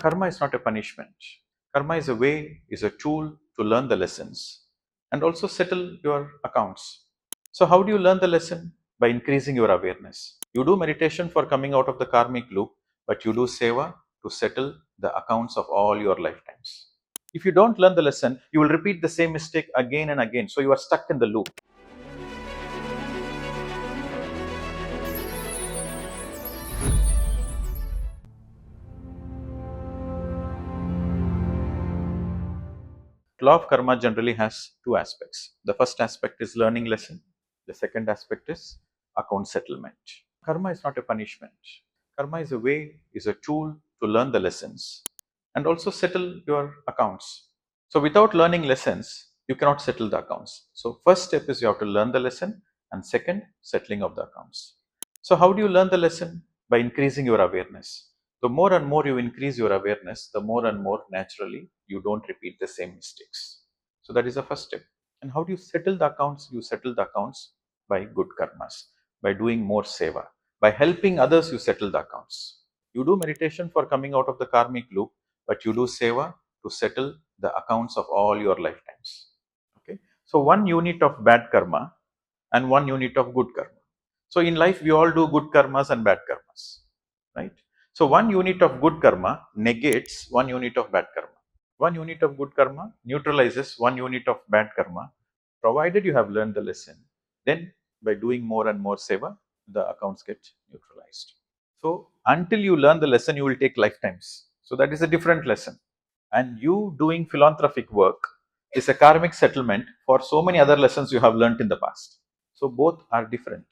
Karma is not a punishment. Karma is a way, is a tool to learn the lessons and also settle your accounts. So, how do you learn the lesson? By increasing your awareness. You do meditation for coming out of the karmic loop, but you do seva to settle the accounts of all your lifetimes. If you don't learn the lesson, you will repeat the same mistake again and again. So, you are stuck in the loop. Law of karma generally has two aspects. The first aspect is learning lesson. The second aspect is account settlement. Karma is not a punishment. Karma is a way, is a tool to learn the lessons and also settle your accounts. So without learning lessons, you cannot settle the accounts. So first step is you have to learn the lesson, and second, settling of the accounts. So how do you learn the lesson? By increasing your awareness. The more and more you increase your awareness, the more and more naturally you don't repeat the same mistakes. So that is the first step. And how do you settle the accounts? You settle the accounts by good karmas, by doing more seva, by helping others. You settle the accounts. You do meditation for coming out of the karmic loop, but you do seva to settle the accounts of all your lifetimes. Okay. So one unit of bad karma and one unit of good karma. So in life, we all do good karmas and bad karmas, right? So one unit of good karma negates one unit of bad karma. One unit of good karma neutralizes one unit of bad karma, provided you have learned the lesson. Then by doing more and more seva, the accounts get neutralized. So until you learn the lesson, you will take lifetimes. So that is a different lesson. And you doing philanthropic work is a karmic settlement for so many other lessons you have learned in the past. So both are different.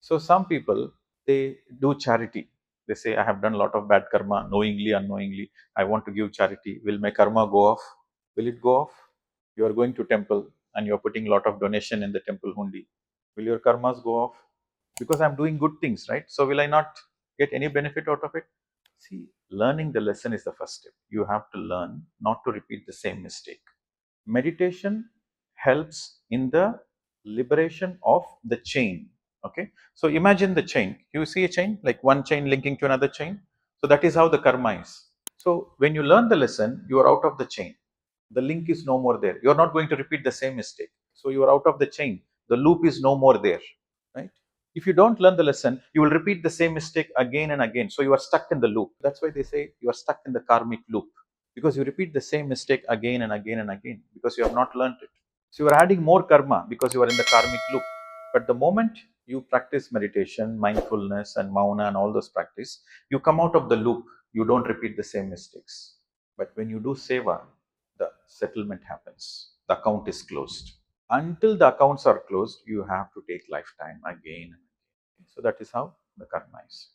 So some people, they do charity. They say, I have done a lot of bad karma, knowingly, unknowingly. I want to give charity. Will my karma go off? Will it go off? You are going to temple and you are putting a lot of donation in the temple hundi. Will your karmas go off? Because I'm doing good things, right? So will I not get any benefit out of it? See, learning the lesson is the first step. You have to learn not to repeat the same mistake. Meditation helps in the liberation of the chain. Okay, so imagine the chain. You see a chain, like one chain linking to another chain. So that is how the karma is. So when you learn the lesson, you are out of the chain. The link is no more there. You are not going to repeat the same mistake. So you are out of the chain. The loop is no more there, right? If you don't learn the lesson, you will repeat the same mistake again and again. So you are stuck in the loop. That's why they say you are stuck in the karmic loop, because you repeat the same mistake again and again and again because you have not learned it. So you are adding more karma because you are in the karmic loop. But the moment you practice meditation, mindfulness, and Mauna and all those practice, you come out of the loop. You don't repeat the same mistakes. But when you do seva, the settlement happens. The account is closed. Until the accounts are closed, you have to take lifetime again. So that is how the karma is.